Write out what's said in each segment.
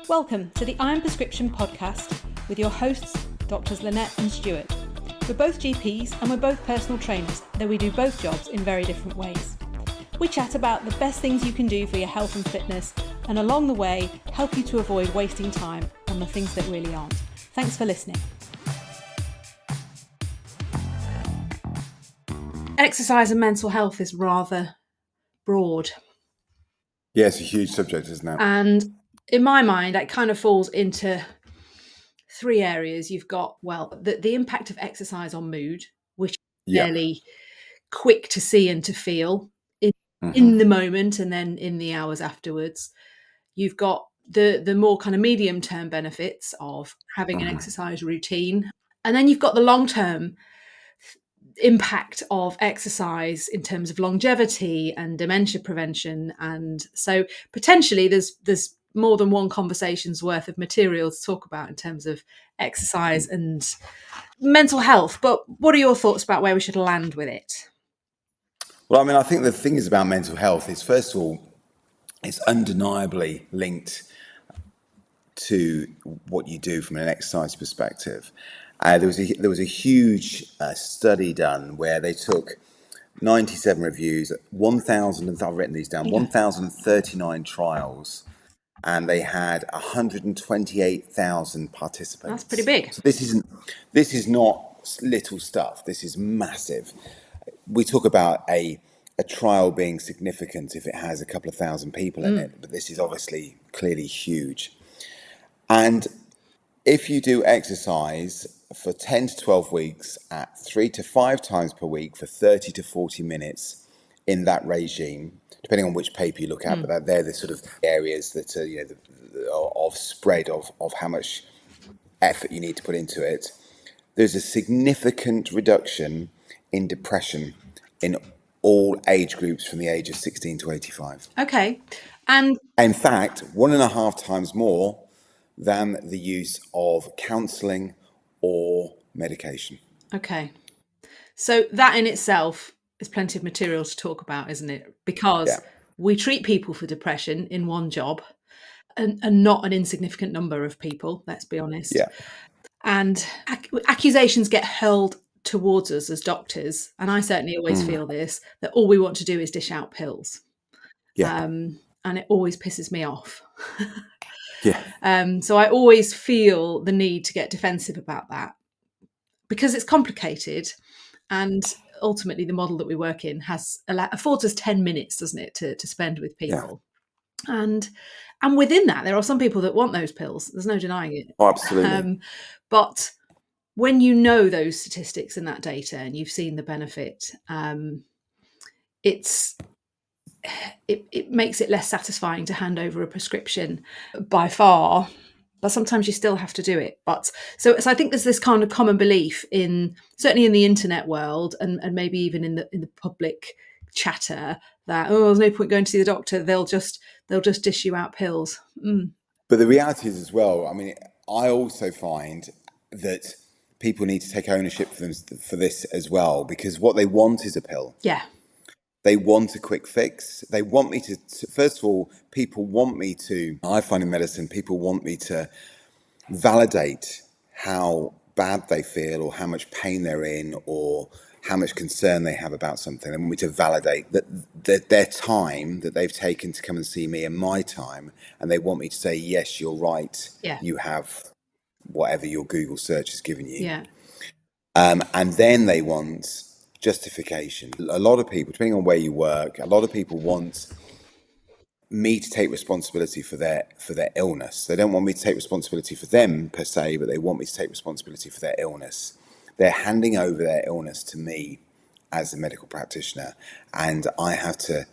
Welcome to the Iron Prescription podcast with your hosts, Doctors Lynette and Stuart. We're both GPs and we're both personal trainers, though we do both jobs in very different ways. We chat about the best things you can do for your health and fitness, and along the way, help you to avoid wasting time on the things that really aren't. Thanks for listening. Exercise and mental health is rather broad. Yeah, it's a huge subject, isn't it? And in my mind, it kind of falls into three areas. You've got, the impact of exercise on mood, which is fairly quick to see and to feel in the moment and then in the hours afterwards. You've got the more kind of medium-term benefits of having an exercise routine. And then you've got the long-term impact of exercise in terms of longevity and dementia prevention. And so potentially there's more than one conversation's worth of material to talk about in terms of exercise and mental health. But what are your thoughts about where we should land with it? Well, I mean, I think the thing is about mental health is, first of all, it's undeniably linked to what you do from an exercise perspective. There was a huge study done where they took 97 reviews, 1,000, I've written these down, 1,039 trials, and they had 128,000 participants. That's pretty big. So this is not little stuff. This is massive. We talk about a trial being significant if it has a couple of thousand people in it, but this is obviously clearly huge. And if you do exercise for 10 to 12 weeks at 3 to 5 times per week for 30 to 40 minutes in that regime, depending on which paper you look at, but they're the sort of areas that are, of spread of how much effort you need to put into it, there's a significant reduction in depression in all age groups from the age of 16 to 85. Okay. And in fact, 1.5 times more than the use of counselling or medication. Okay. So that in itself is plenty of material to talk about, isn't it? Because we treat people for depression in one job and not an insignificant number of people, let's be honest. Yeah. And accusations get hurled towards us as doctors, and I certainly always feel this, that all we want to do is dish out pills. Yeah. And it always pisses me off. Yeah. So I always feel the need to get defensive about that because it's complicated, and ultimately the model that we work in affords us 10 minutes, doesn't it, to spend with people. And within that, there are some people that want those pills. There's no denying it. Oh, absolutely. But when you know those statistics and that data and you've seen the benefit, it makes it less satisfying to hand over a prescription by far. But sometimes you still have to do it. But so I think there's this kind of common belief certainly in the internet world and maybe even in the public chatter that there's no point going to see the doctor. They'll just dish you out pills. But the reality is as well, I mean, I also find that people need to take ownership for this as well, because what they want is a pill. Yeah. They want a quick fix. They want me to, first of all, people want me to, I find in medicine, people want me to validate how bad they feel or how much pain they're in or how much concern they have about something. They want me to validate that their time that they've taken to come and see me and my time, and they want me to say, yes, you're right. Yeah. You have whatever your Google search has given you. Yeah. And then they want justification. A lot of people, depending on where you work, a lot of people want me to take responsibility for their illness. They don't want me to take responsibility for them per se, but they want me to take responsibility for their illness. They're handing over their illness to me as a medical practitioner, and I have to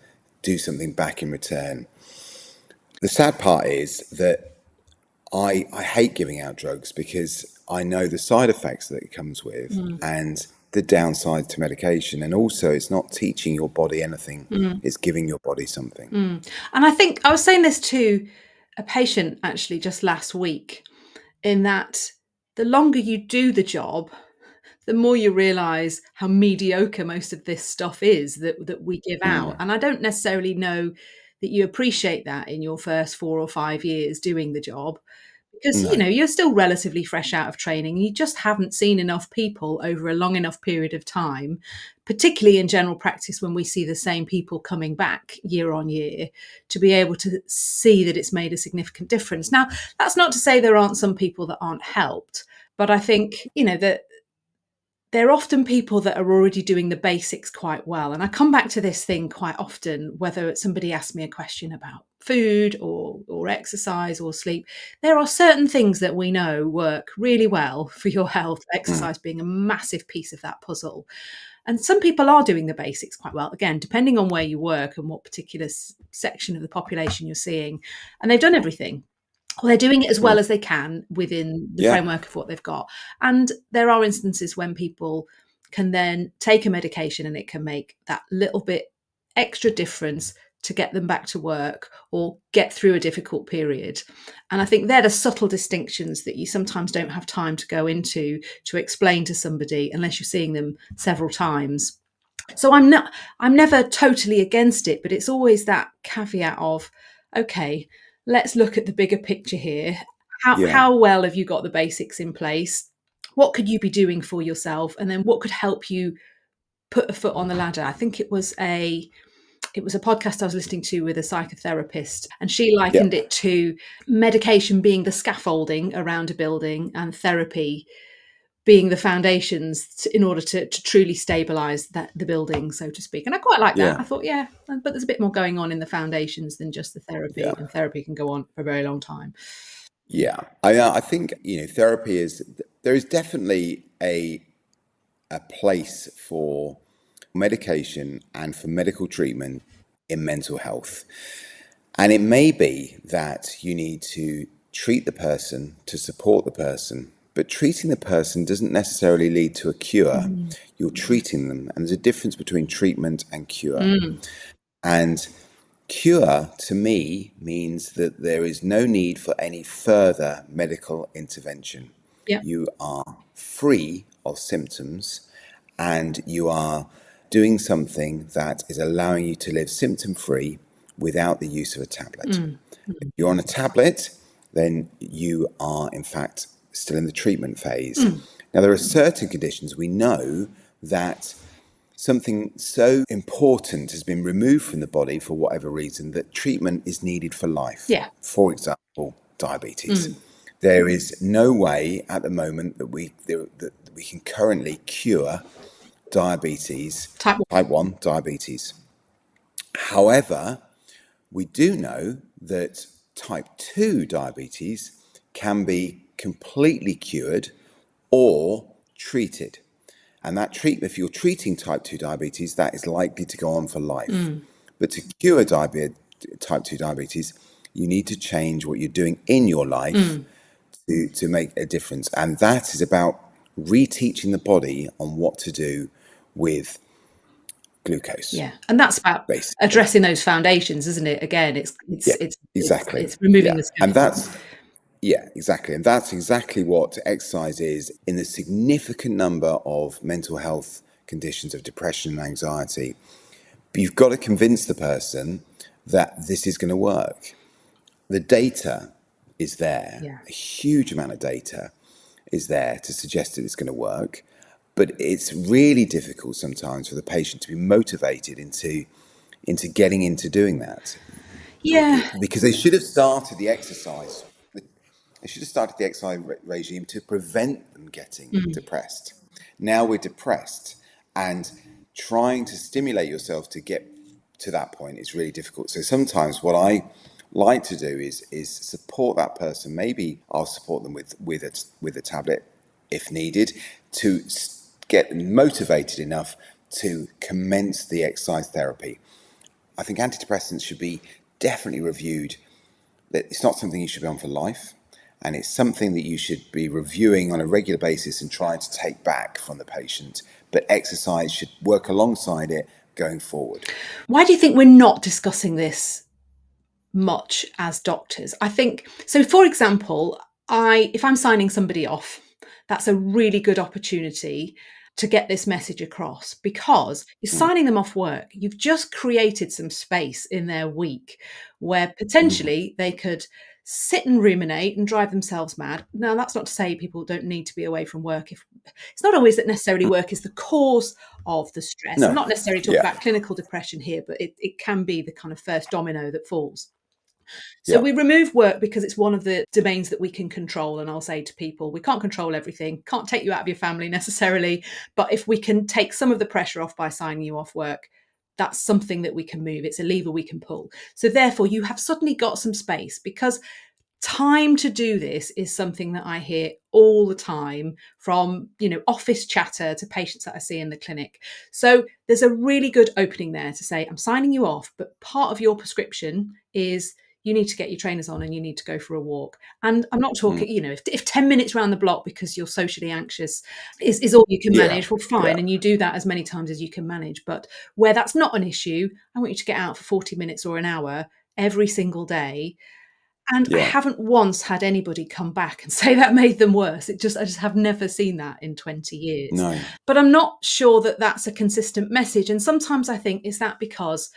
do something back in return. The sad part is that I hate giving out drugs because I know the side effects that it comes with and the downside to medication. And also, it's not teaching your body anything. It's giving your body something. And I think I was saying this to a patient actually just last week, in that the longer you do the job, the more you realise how mediocre most of this stuff is that we give out. And I don't necessarily know that you appreciate that in your first 4 or 5 years doing the job, because, No. you're still relatively fresh out of training. You just haven't seen enough people over a long enough period of time, particularly in general practice when we see the same people coming back year on year, to be able to see that it's made a significant difference. Now, that's not to say there aren't some people that aren't helped, but I think, that they're often people that are already doing the basics quite well. And I come back to this thing quite often, whether somebody asks me a question about food or exercise or sleep. There are certain things that we know work really well for your health, Mm. exercise being a massive piece of that puzzle. And some people are doing the basics quite well, again, depending on where you work and what particular section of the population you're seeing. And they've done everything. Well, they're doing it as well Mm. as they can within the Yeah. framework of what they've got. And there are instances when people can then take a medication and it can make that little bit extra difference to get them back to work or get through a difficult period. And I think they're the subtle distinctions that you sometimes don't have time to go into to explain to somebody unless you're seeing them several times. So I'm never totally against it, but it's always that caveat of, okay, let's look at the bigger picture here. Yeah. How well have you got the basics in place? What could you be doing for yourself? And then what could help you put a foot on the ladder? I think it was a podcast I was listening to with a psychotherapist, and she Yeah. likened it to medication being the scaffolding around a building and therapy being the foundations in order to truly stabilize the building, so to speak. And I quite like that. Yeah. I thought, yeah, but there's a bit more going on in the foundations than just the therapy, Yeah. and therapy can go on for a very long time. Yeah. I think, therapy there is definitely a place for medication and for medical treatment in mental health. And it may be that you need to treat the person to support the person, but treating the person doesn't necessarily lead to a cure. Mm. You're treating them, and there's a difference between treatment and cure. Mm. And cure to me means that there is no need for any further medical intervention. Yeah. You are free of symptoms and you are doing something that is allowing you to live symptom free without the use of a tablet. Mm. If you're on a tablet, then you are in fact still in the treatment phase. Mm. Now, there are certain conditions we know that something so important has been removed from the body for whatever reason that treatment is needed for life. Yeah. For example, diabetes. Mm. There is no way at the moment that we can currently cure diabetes, Type 1. type 1 diabetes. However, we do know that type 2 diabetes can be completely cured or treated. And that treatment, if you're treating type 2 diabetes, that is likely to go on for life. Mm. But to cure type 2 diabetes, you need to change what you're doing in your life Mm. to make a difference. And that is about reteaching the body on what to do with glucose, Yeah. And that's about basically. addressing those foundations, isn't it? Again, it's Yeah, it's it's it's, exactly. it's removing Yeah. the And scaffold. exactly. And that's exactly what exercise is in the significant number of mental health conditions of depression and anxiety. But you've got to convince the person that this is going to work. The data is there, Yeah. a huge amount of data is there to suggest that it's going to work. But it's really difficult sometimes for the patient to be motivated into getting into doing that. Yeah. Because they should have started the exercise. They should have started the exercise regime to prevent them getting Mm. depressed. Now we're depressed, and trying to stimulate yourself to get to that point is really difficult. So sometimes what I like to do is support that person. Maybe I'll support them with a tablet if needed to get them motivated enough to commence the exercise therapy. I think antidepressants should be definitely reviewed. That it's not something you should be on for life, and it's something that you should be reviewing on a regular basis and trying to take back from the patient. But exercise should work alongside it going forward. Why do you think we're not discussing this much as doctors? I think so. For example, if I'm signing somebody off, that's a really good opportunity. to get this message across, because you're signing them off work. You've just created some space in their week where potentially they could sit and ruminate and drive themselves mad. Now, that's not to say people don't need to be away from work. If it's not always that necessarily work is the cause of the stress. I'm No. not necessarily talking Yeah. about clinical depression here, but it can be the kind of first domino that falls. So Yeah. we remove work because it's one of the domains that we can control. And I'll say to people, we can't control everything, can't take you out of your family necessarily. But if we can take some of the pressure off by signing you off work, that's something that we can move. It's a lever we can pull. So therefore, you have suddenly got some space, because time to do this is something that I hear all the time from, office chatter to patients that I see in the clinic. So there's a really good opening there to say, I'm signing you off, but part of your prescription is you need to get your trainers on and you need to go for a walk. And I'm not talking, if 10 minutes around the block because you're socially anxious is all you can Yeah. manage, well, fine. And you do that as many times as you can manage. But where that's not an issue, I want you to get out for 40 minutes or an hour every single day. And I Yeah. haven't once had anybody come back and say that made them worse. I just have never seen that in 20 years. No. But I'm not sure that that's a consistent message. And sometimes I think, is that because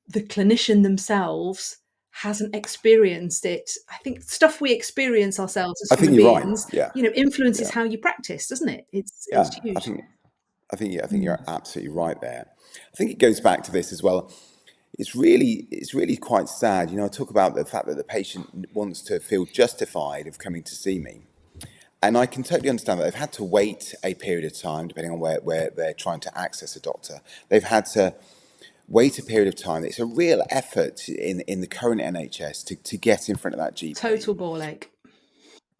the clinician themselves hasn't experienced it? I think stuff we experience ourselves as I think human you're right. beings, Yeah. influences Yeah. how you practice, doesn't it? It's Yeah. huge. I think you're absolutely right there. I think it goes back to this as well. It's really quite sad. I talk about the fact that the patient wants to feel justified of coming to see me. And I can totally understand that they've had to wait a period of time, depending on where they're trying to access a doctor. They've had to wait a period of time. It's a real effort in the current NHS to get in front of that GP. Total ball ache.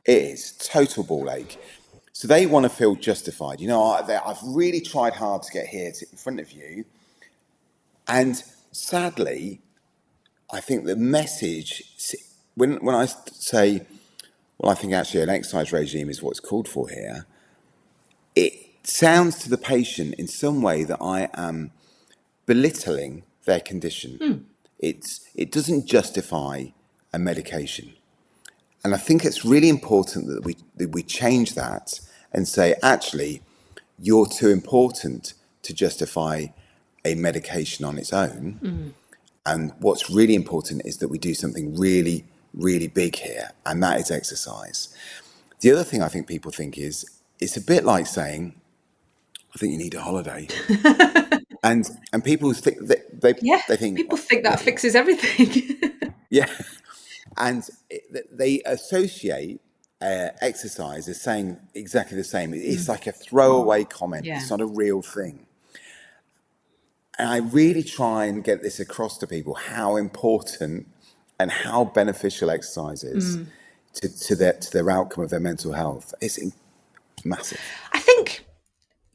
It is total ball ache. So they want to feel justified. I've really tried hard to get here in front of you. And sadly, I think the message, when I say, well, I think actually an exercise regime is what's called for here, it sounds to the patient in some way that I am belittling their condition. It doesn't justify a medication. And I think it's really important that we change that and say, actually, you're too important to justify a medication on its own. And what's really important is that we do something really, really big here, and that is exercise. The other thing I think people think is, it's a bit like saying, I think you need a holiday. and people think Yeah, they think, people think that fixes everything. yeah. And they associate exercise as saying exactly the same. It's like a throwaway comment. Yeah. It's not a real thing. And I really try and get this across to people, how important and how beneficial exercise is to their outcome of their mental health. It's massive. I think,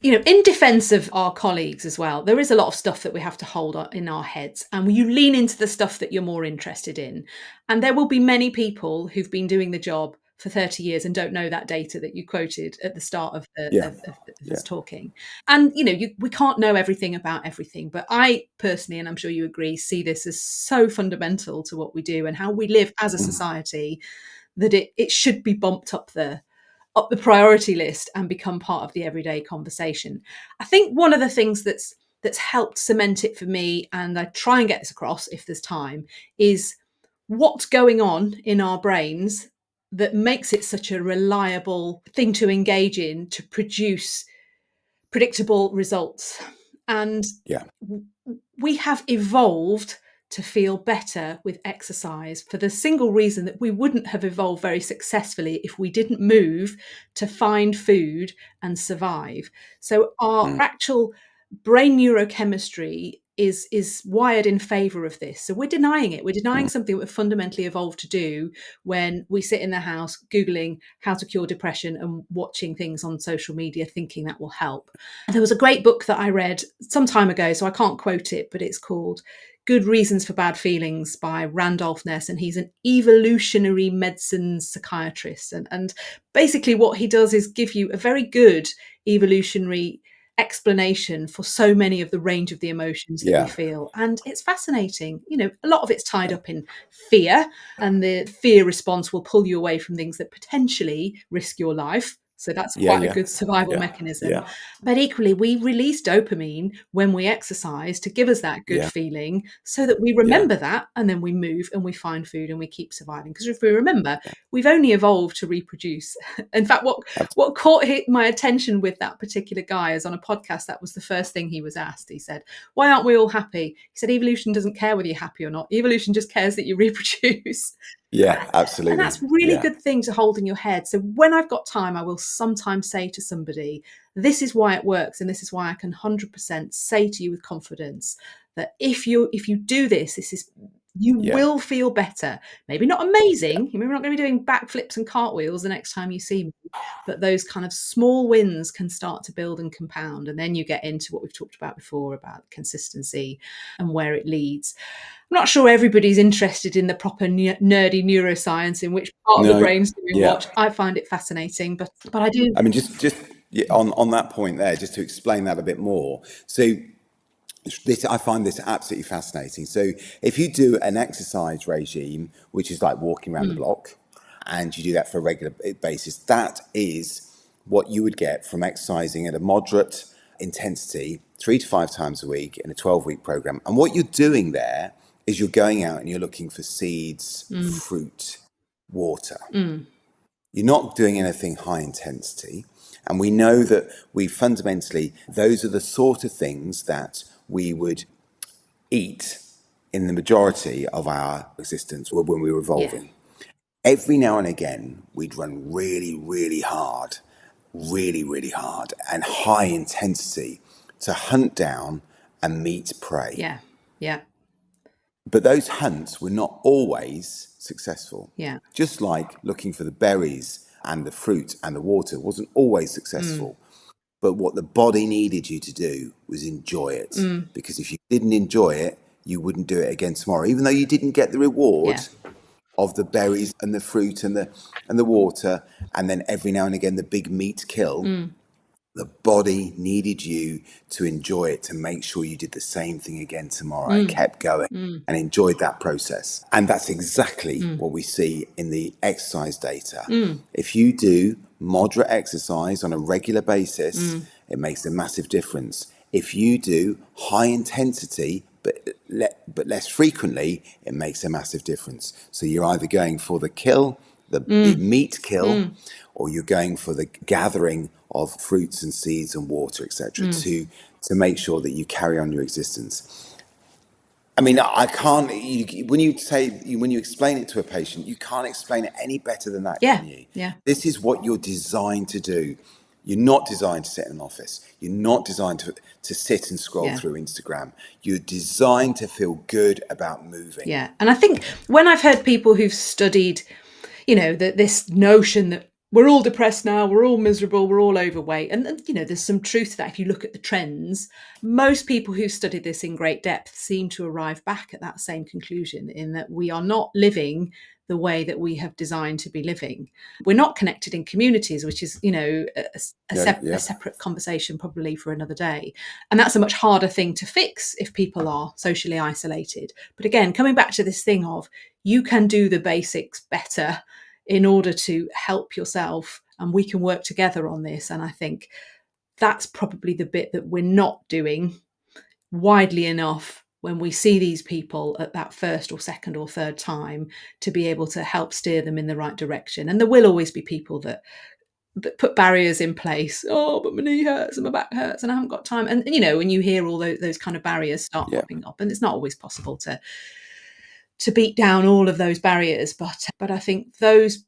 in defense of our colleagues as well, there is a lot of stuff that we have to hold in our heads, and you lean into the stuff that you're more interested in. And there will be many people who've been doing the job for 30 years and don't know that data that you quoted at the start of Yeah. us talking. And, we can't know everything about everything, but I personally, and I'm sure you agree, see this as so fundamental to what we do and how we live as a society, that it should be bumped up the priority list and become part of the everyday conversation. I think one of the things that's helped cement it for me, and I try and get this across if there's time, is what's going on in our brains that makes it such a reliable thing to engage in to produce predictable results. And Yeah. we have evolved to feel better with exercise for the single reason that we wouldn't have evolved very successfully if we didn't move to find food and survive. So our actual brain neurochemistry is wired in favor of this. So we're denying it. We're denying something that we're fundamentally evolved to do when we sit in the house Googling how to cure depression and watching things on social media thinking that will help. There was a great book that I read some time ago, so I can't quote it, but it's called Good Reasons for Bad Feelings by Randolph Ness, and he's an evolutionary medicine psychiatrist. And basically what he does is give you a very good evolutionary explanation for so many of the range of the emotions that we feel. And it's fascinating. A lot of it's tied up in fear, and the fear response will pull you away from things that potentially risk your life. So that's Yeah, quite a yeah, good survival yeah, mechanism. yeah, But equally, we release dopamine when we exercise to give us that good yeah, feeling so that we yeah, remember that and then we move and we find food and we keep surviving. Because if we remember, yeah. we've only evolved to reproduce. In fact, what caught my attention with that particular guy is on a podcast, that was the first thing he was asked. He said, "Why aren't we all happy?" He said, "Evolution doesn't care whether you're happy or not. Evolution just cares that you reproduce." Yeah, And absolutely. that's a really Yeah, good thing to hold in your head. So when I've got time, I will sometimes say to somebody, this is why it works, and this is why I can 100% say to you with confidence that if you do this, this is you yeah, will feel better. Maybe not amazing. You're not going to be doing backflips and cartwheels the next time you see me, but those kind of small wins can start to build and compound. And then you get into what we've talked about before about consistency and where it leads. I'm not sure everybody's interested in the proper nerdy neuroscience in which part of the no, brain's doing yeah. what. I find it fascinating, but I do. I mean, just yeah, on that point there, just to explain that a bit more. So this, I find this absolutely fascinating. So if you do an exercise regime, which is like walking around the Mm, block, and you do that for a regular basis, that is what you would get from exercising at a moderate intensity 3 to 5 times a week in a 12-week program. And what you're doing there is you're going out and you're looking for seeds, mm, fruit, water. mm, You're not doing anything high intensity. And we know that we fundamentally, those are the sort of things that we would eat in the majority of our existence when we were yeah, evolving. Every now and again, we'd run really, really hard and high intensity to hunt down and meet prey. yeah, yeah, But those hunts were not always successful. yeah. Just like looking for the berries and the fruit and the water wasn't always Mm, successful. But what the body needed you to do was enjoy it. mm, Because if you didn't enjoy it, you wouldn't do it again tomorrow. Even though you didn't get the reward yeah. of the berries and the fruit and the water, and then every now and again the big meat kill, Mm, the body needed you to enjoy it, to make sure you did the same thing again tomorrow and mm, kept going mm, and enjoyed that process. And that's exactly mm, what we see in the exercise data. mm, If you do moderate exercise on a regular basis, mm, it makes a massive difference. If you do high intensity, but less frequently, it makes a massive difference. So you're either going for the kill, the mm, meat kill, mm, or you're going for the gathering of fruits and seeds and water, etc., mm. to make sure that you carry on your existence. I mean, I can't. When you explain it to a patient, you can't explain it any better than that, Yeah, can you? yeah, This is what you're designed to do. You're not designed to sit in an office. You're not designed to sit and scroll yeah. through Instagram. You're designed to feel good about moving. Yeah. And I think when I've heard people who've studied, this notion that we're all depressed now, we're all miserable, we're all overweight. And there's some truth to that. If you look at the trends, most people who studied this in great depth seem to arrive back at that same conclusion, in that we are not living the way that we have designed to be living. We're not connected in communities, which is, Yeah, a yeah, separate conversation probably for another day. And that's a much harder thing to fix if people are socially isolated. But again, coming back to this thing of you can do the basics better in order to help yourself, and we can work together on this. And I think that's probably the bit that we're not doing widely enough when we see these people at that first or second or third time, to be able to help steer them in the right direction. And there will always be people that put barriers in place. Oh, but my knee hurts and my back hurts and I haven't got time. And when you hear all those kind of barriers start yeah. popping up, and it's not always possible to beat down all of those barriers, but I think those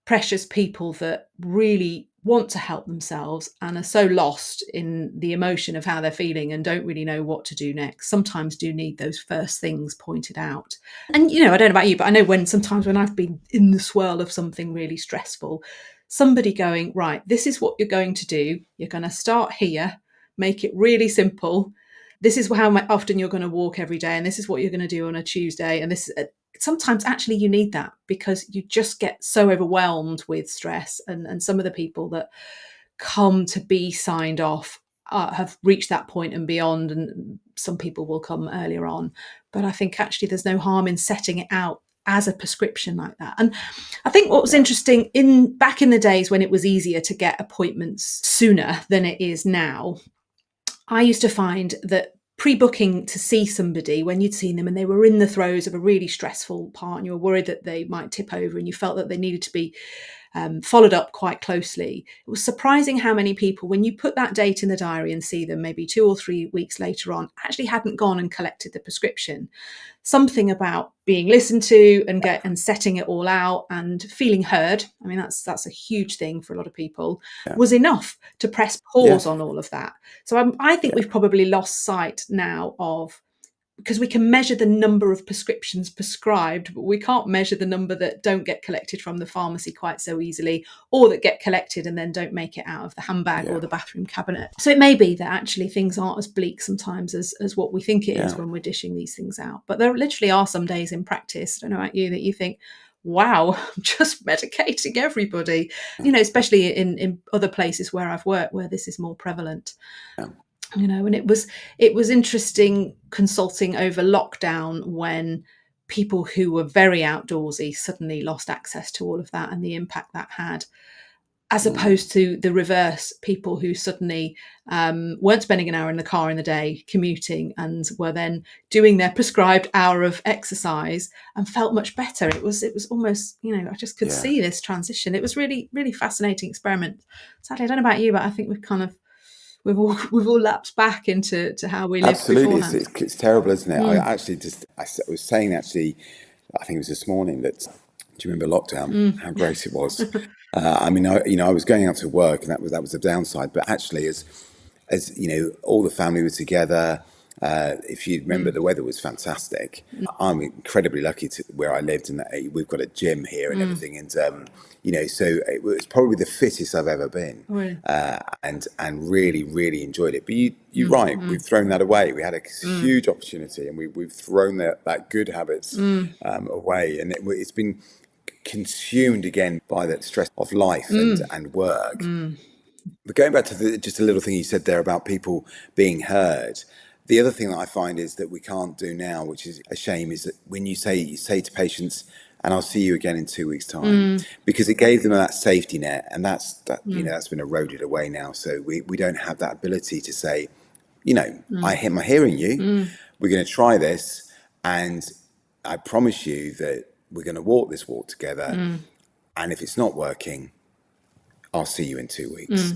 precious people that really want to help themselves and are so lost in the emotion of how they're feeling and don't really know what to do next, sometimes do need those first things pointed out. And I don't know about you, but I know sometimes when I've been in the swirl of something really stressful, somebody going, right, this is what you're going to do. You're going to start here, make it really simple. This is how often you're going to walk every day, and this is what you're going to do on a Tuesday. And this sometimes actually you need that, because you just get so overwhelmed with stress. And some of the people that come to be signed off have reached that point and beyond, and some people will come earlier on. But I think actually there's no harm in setting it out as a prescription like that. And I think what was interesting back in the days when it was easier to get appointments sooner than it is now, I used to find that pre-booking to see somebody when you'd seen them and they were in the throes of a really stressful part and you were worried that they might tip over and you felt that they needed to be followed up quite closely. It was surprising how many people, when you put that date in the diary and see them maybe 2 or 3 weeks later on, actually hadn't gone and collected the prescription. Something about being listened to and setting it all out and feeling heard, I mean, that's a huge thing for a lot of people, was enough to press pause on all of that. So I think we've probably lost sight now of, because we can measure the number of prescriptions prescribed, but we can't measure the number that don't get collected from the pharmacy quite so easily, or that get collected and then don't make it out of the handbag or the bathroom cabinet. So it may be that actually things aren't as bleak sometimes as what we think it is when we're dishing these things out. But there literally are some days in practice, I don't know about you, that you think, wow, I'm just medicating everybody, especially in other places where I've worked where this is more prevalent. And it was interesting consulting over lockdown when people who were very outdoorsy suddenly lost access to all of that and the impact that had, as opposed to the reverse, people who suddenly weren't spending an hour in the car in the day commuting and were then doing their prescribed hour of exercise and felt much better. It was almost, I just could see this transition. It was really, really fascinating experiment. Sadly, I don't know about you, but I think we've all lapsed back into how we lived Absolutely, beforehand. it's terrible, isn't it? I was saying actually, I think it was this morning that. Do you remember lockdown? How great it was. I mean, I was going out to work, and that was the downside. But actually, as all the family was together. If you remember, the weather was fantastic. I'm incredibly lucky to where I lived, and we've got a gym here and everything. And so it was probably the fittest I've ever been, and really, really enjoyed it. But you're right, we've thrown that away. We had a huge opportunity, and we've thrown that good habits away, and it's been consumed again by that stress of life and work. But going back to just a little thing you said there about people being heard, the other thing that I find is that we can't do now, which is a shame, is that when you say to patients, and I'll see you again in 2 weeks' time, because it gave them that safety net, and that's been eroded away now. So we don't have that ability to say, I'm hearing you. We're going to try this, and I promise you that we're going to walk this walk together. And if it's not working, I'll see you in 2 weeks.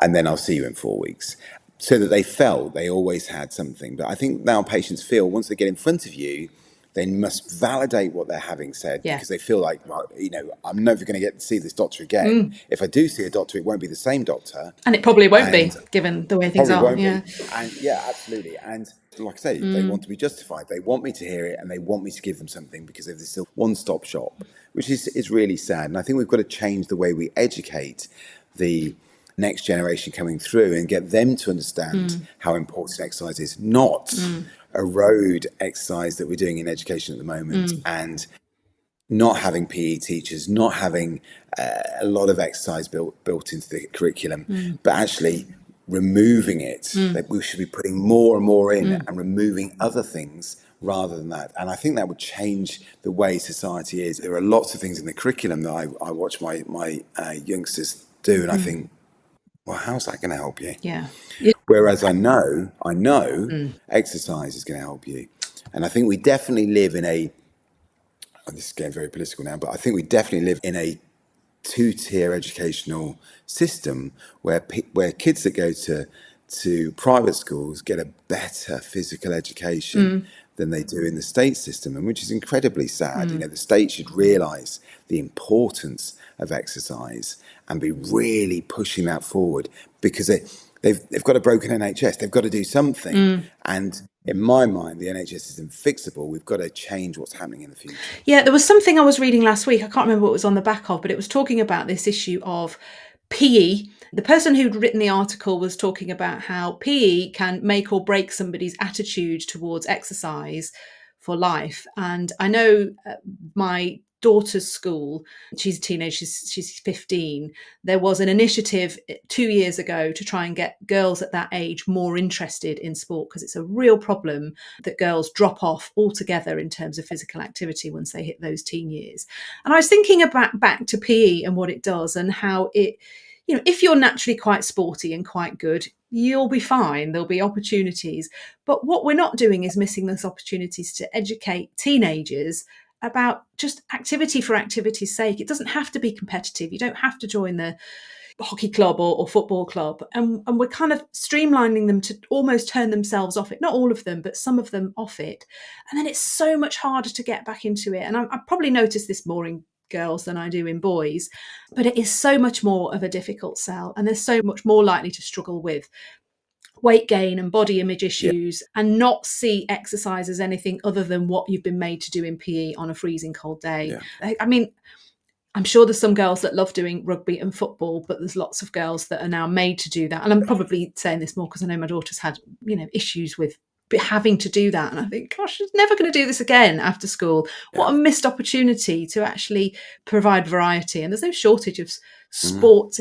And then I'll see you in 4 weeks. So that they felt they always had something. But I think now patients feel once they get in front of you, they must validate what they're having said, because they feel like, well, I'm never going to get to see this doctor again. If I do see a doctor, it won't be the same doctor. And it probably won't be, given the way things are. Won't be. And absolutely. And like I say, they want to be justified. They want me to hear it, and they want me to give them something, because they're still one-stop shop, which is really sad. And I think we've got to change the way we educate the next generation coming through and get them to understand how important exercise is, not erode exercise that we're doing in education at the moment, and not having PE teachers, not having a lot of exercise built into the curriculum, but actually removing it. That we should be putting more and more in and removing other things rather than that. And I think that would change the way society is. There are lots of things in the curriculum that I watch my youngsters do, and I think, well, how's that going to help you? Whereas I know exercise is going to help you. And I think we definitely live in this is getting very political now, but I think we definitely live in a two-tier educational system where kids that go to private schools get a better physical education than they do in the state system, and which is incredibly sad. The state should realise the importance of exercise and be really pushing that forward, because they've got a broken NHS. They've got to do something. And in my mind, the NHS is infixable. We've got to change what's happening in the future. Yeah, there was something I was reading last week. I can't remember what it was on the back of, but it was talking about this issue of PE. The person who'd written the article was talking about how PE can make or break somebody's attitude towards exercise for life. And I know my daughter's school, she's a teenager, she's 15, there was an initiative 2 years ago to try and get girls at that age more interested in sport, because it's a real problem that girls drop off altogether in terms of physical activity once they hit those teen years. And I was thinking about back to PE and what it does, and how it, if you're naturally quite sporty and quite good, you'll be fine. There'll be opportunities. But what we're not doing is missing those opportunities to educate teenagers about just activity for activity's sake. It doesn't have to be competitive. You don't have to join the hockey club or football club. And we're kind of streamlining them to almost turn themselves off it. Not all of them, but some of them off it. And then it's so much harder to get back into it. And I probably noticed this more in girls than I do in boys, but it is so much more of a difficult sell, and they're so much more likely to struggle with weight gain and body image issues, and not see exercise as anything other than what you've been made to do in PE on a freezing cold day. I mean, I'm sure there's some girls that love doing rugby and football, but there's lots of girls that are now made to do that. And I'm probably saying this more because I know my daughter's had, issues with having to do that. And I think, gosh, she's never going to do this again after school. What a missed opportunity to actually provide variety. And there's no shortage of sport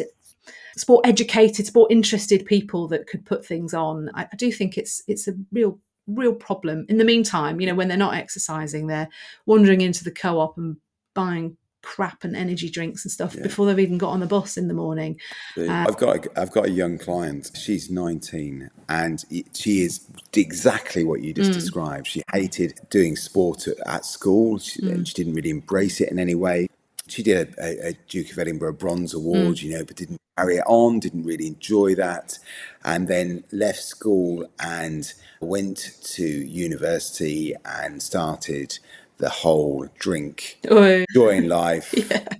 educated, sport interested people that could put things on. I do think it's a real problem. In the meantime, when they're not exercising, they're wandering into the co-op and buying crap and energy drinks and stuff before they've even got on the bus in the morning. I've got a young client. She's 19, and she is exactly what you just described. She hated doing sport at school. She didn't really embrace it in any way. She did a Duke of Edinburgh Bronze Award, but didn't carry it on, didn't really enjoy that, and then left school and went to university and started the whole drink, joy in life,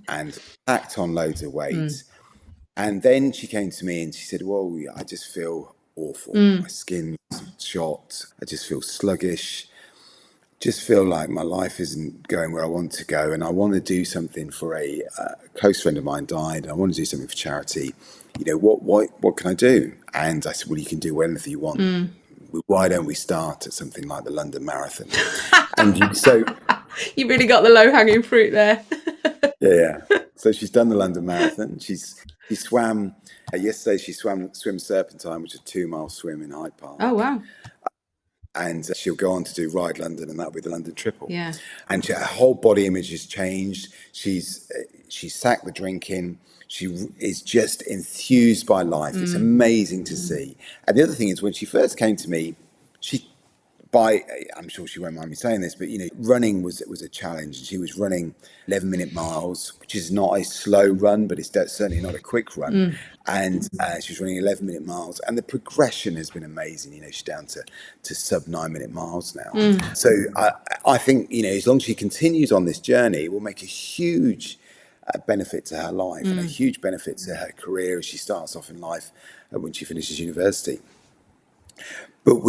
and packed on loads of weight. And then she came to me and she said, well, I just feel awful. My skin's shot. I just feel sluggish. Just feel like my life isn't going where I want to go. And I want to do something for a close friend of mine died. I want to do something for charity. What can I do? And I said, well, you can do anything you want. Why don't we start at something like the London Marathon? So you really got the low-hanging fruit there. Yeah. So she's done the London Marathon. She swam yesterday. She swam Serpentine, which is a 2-mile swim in Hyde Park. Oh wow! And she'll go on to do Ride London, and that'll be the London Triple. Yeah. And her whole body image has changed. She's sacked the drinking. She is just enthused by life. It's amazing to see. And the other thing is, when she first came to me, I'm sure she won't mind me saying this, but running was a challenge. She was running 11-minute miles, which is not a slow run, but it's certainly not a quick run. And she was running 11-minute miles, and the progression has been amazing. She's down to sub 9-minute miles now. So I think as long as she continues on this journey, it will make a huge benefit to her life and a huge benefit to her career as she starts off in life when she finishes university. But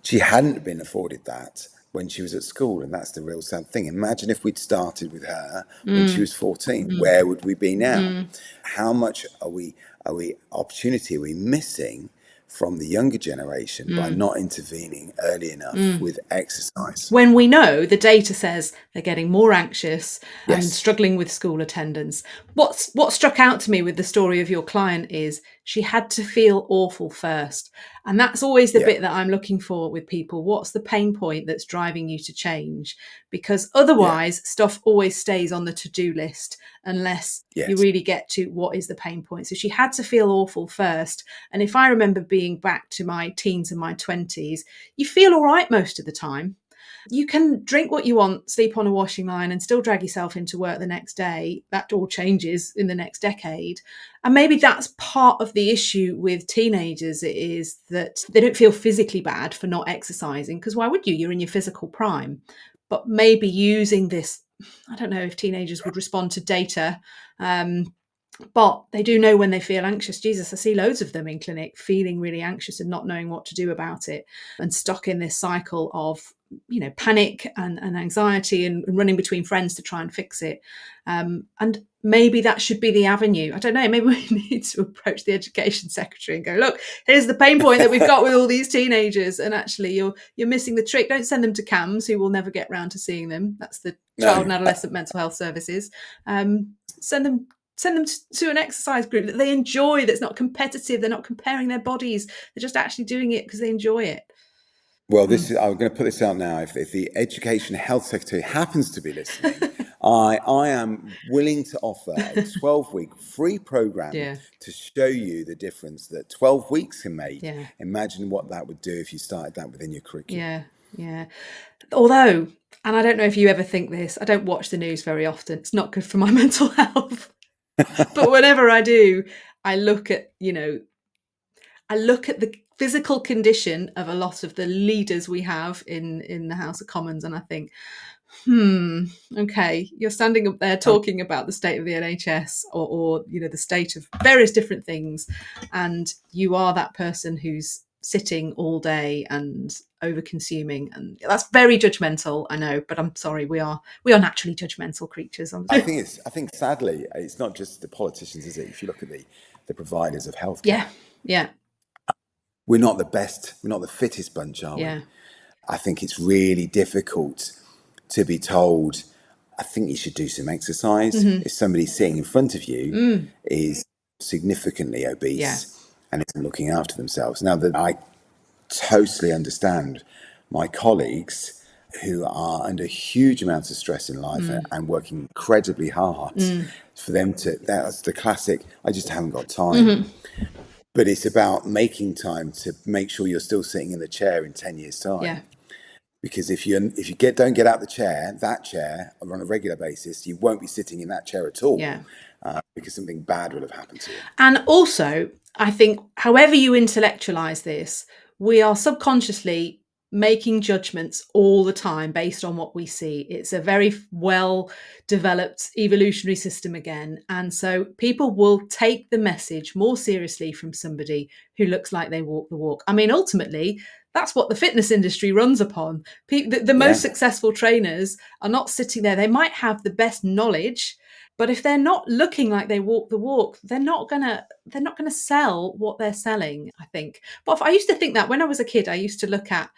she hadn't been afforded that when she was at school, and that's the real sad thing. Imagine if we'd started with her when she was 14. Where would we be now? How much opportunity are we missing from the younger generation by not intervening early enough with exercise? When we know the data says they're getting more anxious and struggling with school attendance. What struck out to me with the story of your client is she had to feel awful first. And that's always the bit that I'm looking for with people. What's the pain point that's driving you to change? Because otherwise stuff always stays on the to-do list unless you really get to what is the pain point. So she had to feel awful first. And if I remember being back to my teens and my 20s, you feel all right most of the time. You can drink what you want, sleep on a washing line, and still drag yourself into work the next day. That all changes in the next decade. And maybe that's part of the issue with teenagers, it is that they don't feel physically bad for not exercising, because why would you? You're in your physical prime. But maybe using this, I don't know if teenagers would respond to data, but they do know when they feel anxious. Jesus, I see loads of them in clinic feeling really anxious and not knowing what to do about it, and stuck in this cycle of panic and anxiety and running between friends to try and fix it. And maybe that should be the avenue. I don't know. Maybe we need to approach the education secretary and go, look, here's the pain point that we've got with all these teenagers, and actually you're missing the trick. Don't send them to CAMS, who will never get round to seeing them. That's the Child and No, Adolescent Mental Health Services. Send them to an exercise group that they enjoy, that's not competitive. They're not comparing their bodies. They're just actually doing it because they enjoy it. well, I'm going to put this out now. If the Education Health Secretary happens to be listening, I am willing to offer a 12-week free program Yeah. to show you the difference that 12 weeks can make. Yeah. Imagine what that would do if you started that within your curriculum. Yeah. Although, and I don't know if you ever think this, I don't watch the news very often. It's not good for my mental health. But whenever I do, I look at the physical condition of a lot of the leaders we have in the House of Commons, and I think, okay, you're standing up there talking about the state of the NHS or the state of various different things, and you are that person who's sitting all day and over consuming, and that's very judgmental, I know, but I'm sorry, we are naturally judgmental creatures. I think sadly, it's not just the politicians, is it? If you look at the providers of healthcare, yeah, we're not the best, we're not the fittest bunch, are yeah, we? I think it's really difficult to be told, I think you should do some exercise. If somebody sitting in front of you is significantly obese and isn't looking after themselves. Now, that I totally understand my colleagues who are under huge amounts of stress in life and working incredibly hard, for them that's the classic, I just haven't got time. But it's about making time to make sure you're still sitting in the chair in 10 years' time. yeah. Because if you don't get out that chair on a regular basis, you won't be sitting in that chair at all. Yeah. Because something bad will have happened to you. And also, I think, however you intellectualize this, we are subconsciously making judgments all the time based on what we see. It's a very well developed evolutionary system again. And so people will take the message more seriously from somebody who looks like they walk the walk. I mean, ultimately, that's what the fitness industry runs upon. The most successful trainers are not sitting there. They might have the best knowledge, but if they're not looking like they walk the walk, they're not gonna sell what they're selling, I think. But I used to think that when I was a kid, I used to look at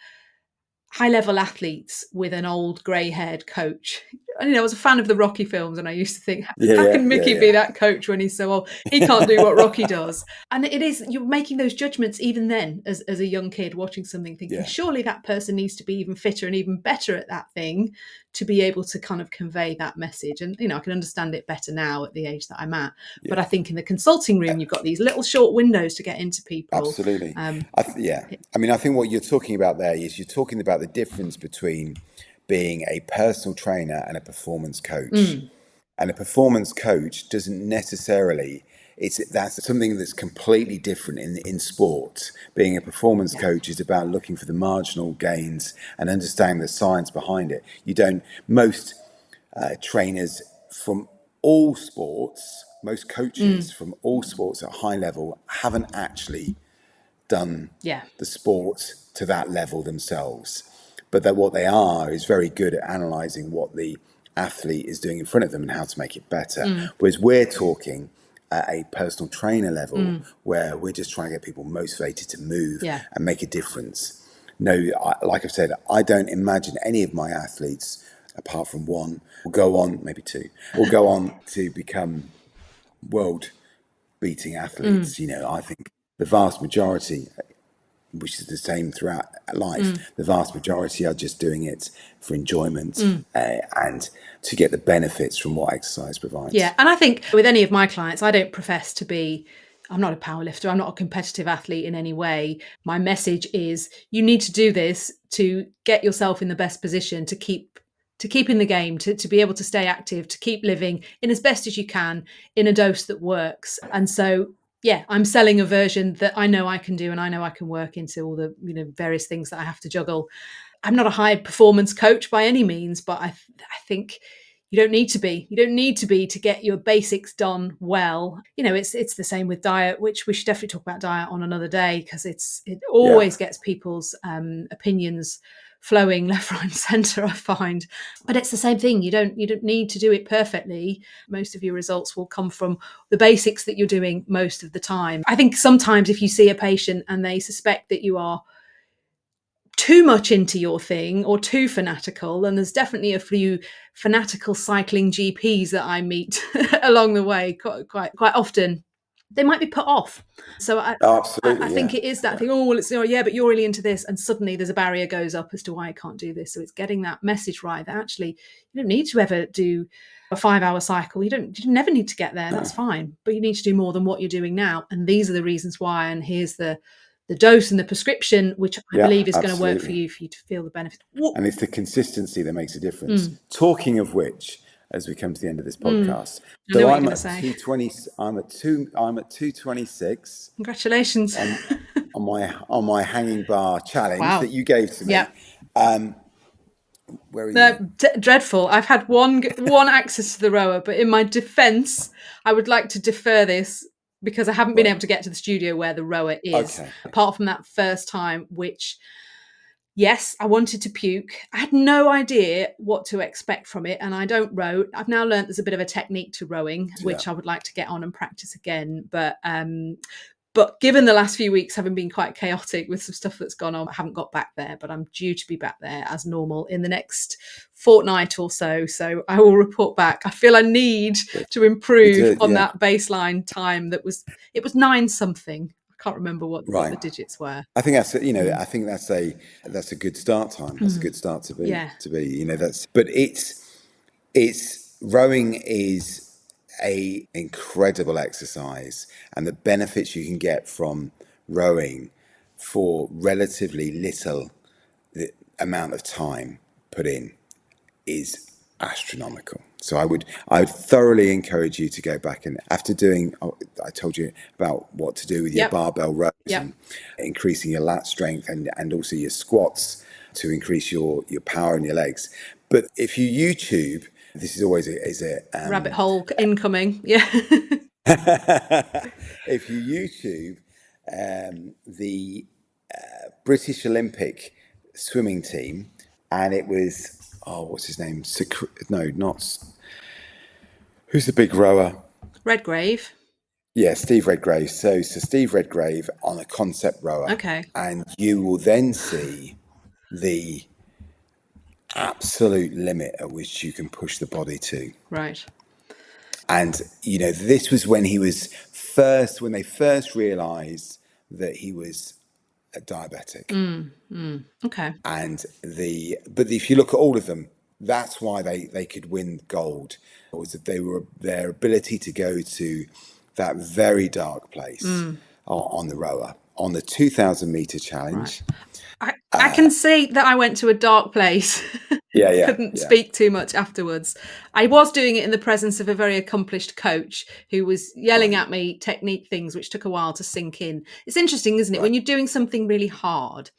high-level athletes with an old grey-haired coach. I was a fan of the Rocky films, and I used to think, how can Mickey be that coach when he's so old? He can't do what Rocky does. And you're making those judgments even then as a young kid watching something, thinking, surely that person needs to be even fitter and even better at that thing to be able to kind of convey that message. And, I can understand it better now at the age that I'm at. But I think in the consulting room, you've got these little short windows to get into people. Absolutely. I mean, I think what you're talking about there is you're talking about the difference between being a personal trainer and a performance coach. And a performance coach doesn't necessarily, that's something that's completely different in sport. Being a performance coach is about looking for the marginal gains and understanding the science behind it. Most trainers from all sports, most coaches from all sports at high level haven't actually done the sport to that level themselves. But that what they are is very good at analysing what the athlete is doing in front of them and how to make it better. Whereas we're talking at a personal trainer level where we're just trying to get people motivated to move and make a difference. No, like I've said, I don't imagine any of my athletes, apart from one, will go on, maybe two, will go on to become world beating athletes. I think the vast majority, which is the same throughout life, the vast majority are just doing it for enjoyment and to get the benefits from what exercise provides. Yeah, and I think with any of my clients, I don't profess to be, I'm not a powerlifter, I'm not a competitive athlete in any way. My message is you need to do this to get yourself in the best position to keep in the game, to be able to stay active, to keep living in as best as you can in a dose that works. And so I'm selling a version that I know I can do, and I know I can work into all the various things that I have to juggle. I'm not a high performance coach by any means, but I think you don't need to be. You don't need to be to get your basics done well. It's the same with diet, which we should definitely talk about diet on another day, because it always gets people's opinions flowing left, right, and center, I find. But it's the same thing. You don't need to do it perfectly. Most of your results will come from the basics that you're doing most of the time. I think sometimes if you see a patient and they suspect that you are too much into your thing or too fanatical, and there's definitely a few fanatical cycling GPs that I meet along the way quite often, they might be put off. So Oh, I absolutely, think yeah, it is that yeah. thing. Oh, well, it's yeah, but you're really into this, and suddenly there's a barrier goes up as to why I can't do this. So it's getting that message right that actually you don't need to ever do a 5-hour cycle. You never need to get there. No. That's fine, but you need to do more than what you're doing now. And these are the reasons why. And here's the dose and the prescription, which I Yeah, believe is going to work for absolutely. you to feel the benefit. And it's the consistency that makes a difference. Talking of which, as we come to the end of this podcast, I know so what you're I'm going to at say. 220. I'm at 226 Congratulations. on my hanging bar challenge that Wow. you gave to Yeah. me. Where are No, you? dreadful. I've had one access to the rower, but in my defence, I would like to defer this because I haven't been Right. able to get to the studio where the rower is, Okay. apart from that first time, which, yes, I wanted to puke. I had no idea what to expect from it, and I don't row. I've now learned there's a bit of a technique to rowing, Yeah. which I would like to get on and practice again. But given the last few weeks having been quite chaotic with some stuff that's gone on, I haven't got back there, but I'm due to be back there as normal in the next fortnight or so. So I will report back. I feel I need to You improve did, on yeah. that baseline time it was 9 something. I can't remember what Right. the digits were. I think I think that's a good start time. That's a good start Yeah. to be. But it's rowing is a incredible exercise, and the benefits you can get from rowing for relatively little amount of time put in is astronomical. So I would thoroughly encourage you to go back and after doing, I told you about what to do with your Yep. barbell rows Yep. and increasing your lat strength and also your squats to increase your power in your legs. But if you YouTube, this is always Rabbit hole incoming. Yeah. if you YouTube the British Olympic swimming team, and it was what's his name? No, not who's the big rower? Redgrave. Yeah, Steve Redgrave. So Steve Redgrave on a concept rower, Okay. and you will then see the absolute limit at which you can push the body to. Right. And this was when when they first realised that he was a diabetic. Okay. But if you look at all of them, that's why they could win gold. It was that their ability to go to that very dark place on the rower on the 2,000 meter Right. challenge. I can see that I went to a dark place. Yeah. Couldn't speak too much afterwards. I was doing it in the presence of a very accomplished coach who was yelling Right, at me technique things, which took a while to sink in. It's interesting, isn't it? right. When you're doing something really hard,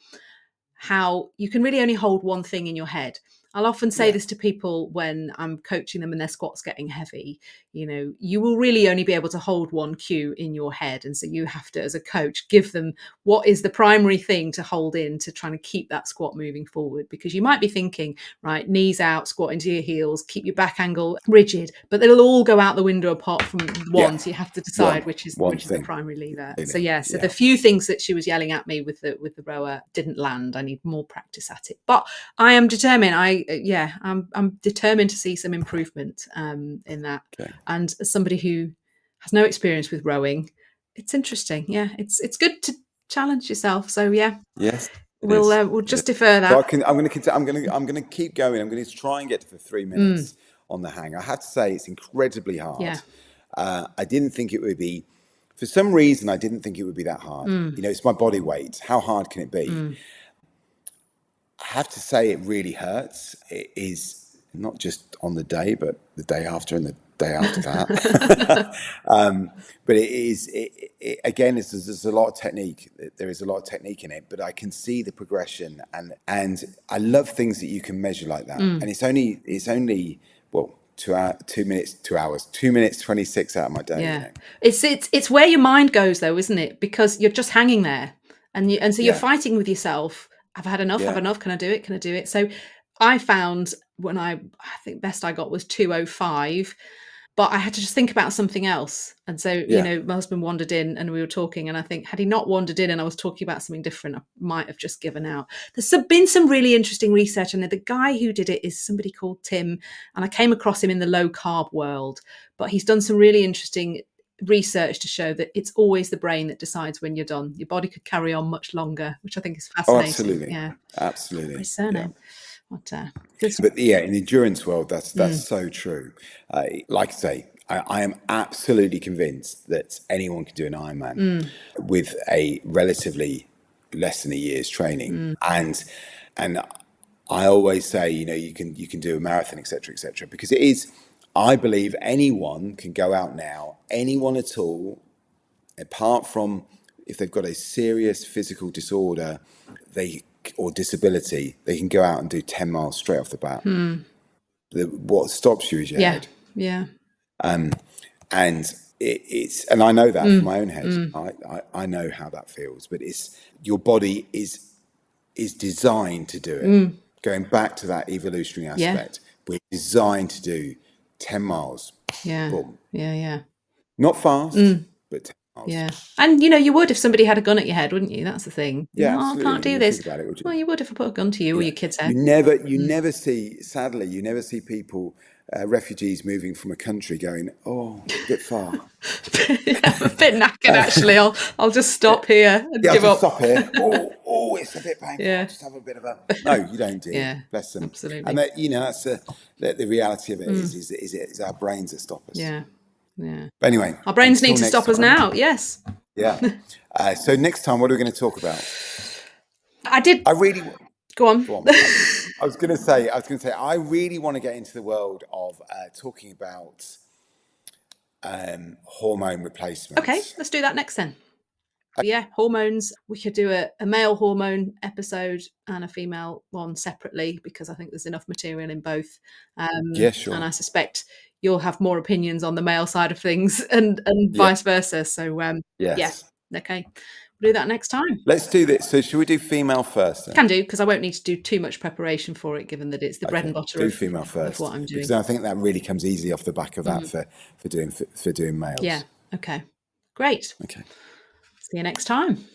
how you can really only hold one thing in your head. I'll often say Yeah, this to people when I'm coaching them and their squats getting heavy. You will really only be able to hold one cue in your head. And so you have to, as a coach, give them what is the primary thing to hold in to try and keep that squat moving forward. Because you might be thinking, right, knees out, squat into your heels, keep your back angle rigid, but it'll all go out the window apart from yeah. one. So you have to One decide which is one the thing. primary lever. So Really. yeah, so the Yeah. few things that she was yelling at me with the rower didn't land. I need more practice at it. But I am determined. I'm determined to see some improvement in that. Okay. And as somebody who has no experience with rowing, it's interesting. Yeah, it's good to challenge yourself. So yeah, Yes, it is. we'll It is. just defer So that. I'm going to keep going. I'm going to try and get to the 3 minutes on the hang. I have to say it's incredibly hard. Yeah. I didn't think it would be. For some reason, I didn't think it would be that hard. It's my body weight. How hard can it be? I have to say it really hurts. It is not just on the day, but the day after and the day after that. But it is, again, there's a lot of technique. There is a lot of technique in it, but I can see the progression, and I love things that you can measure like that. And it's only well, 2 minutes, 2 hours, 2 minutes, 26 out of my day. Yeah. It's where your mind goes though, isn't it? Because you're just hanging there and so you're Yeah, fighting with yourself I've had enough. Have enough. Can I do it? Can I do it? So I found when I think best I got was 205. But I had to just think about something else. And so, my husband wandered in and we were talking. And I think, had he not wandered in and I was talking about something different, I might have just given out. There's been some really interesting research. And the guy who did it is somebody called Tim. And I came across him in the low carb world. But he's done some really interesting research to show that it's always the brain that decides when you're done. Your body could carry on much longer, which I think is Oh, fascinating. absolutely. Yeah. Absolutely. His surname. But in the endurance world, that's so true. Like I say, I am absolutely convinced that anyone can do an Ironman with a relatively less than a year's training, and I always say, you can do a marathon, etc., because it is. I believe anyone can go out now, anyone at all, apart from if they've got a serious physical disorder, or disability, they can go out and do 10 miles straight off the bat. What stops you is your head. Yeah. And and I know that from my own head. I know how that feels, but your body is designed to do it. Going back to that evolutionary aspect, we're designed to do 10 miles. Yeah. Boom. Yeah. Not fast, but 10 miles. Yeah. And you would if somebody had a gun at your head, wouldn't you? That's the thing. Yeah, I absolutely. can't do You this. think about it, would you? Well, you would if I put a gun to you or your kid's head. You never see, sadly, you never see people, refugees moving from a country going, oh, a bit far. I'm a bit knackered, actually. I'll just stop here and give up. Stop here. Oh, it's a bit painful. I'll just have a bit of a... No, you don't, do you? Yeah, Bless them. absolutely. And that's the reality of it is our brains that stop us. Yeah. But anyway. Our brains need to stop us now, yes. Yeah. So next time, what are we going to talk about? I really... Go on. I was going to say, I really want to get into the world of talking about hormone replacements. Okay, let's do that next then. Yeah, hormones. We could do a male hormone episode and a female one separately because I think there's enough material in both. Yeah, sure. And I suspect you'll have more opinions on the male side of things and vice versa. So, yes. Yeah, okay. We'll do that next time. Let's do this. So should we do female first then? Can do, because I won't need to do too much preparation for it, given that it's the bread and butter do female first, of what I'm doing. Because I think that really comes easy off the back of that for doing males. Yeah, okay. Great. Okay. See you next time.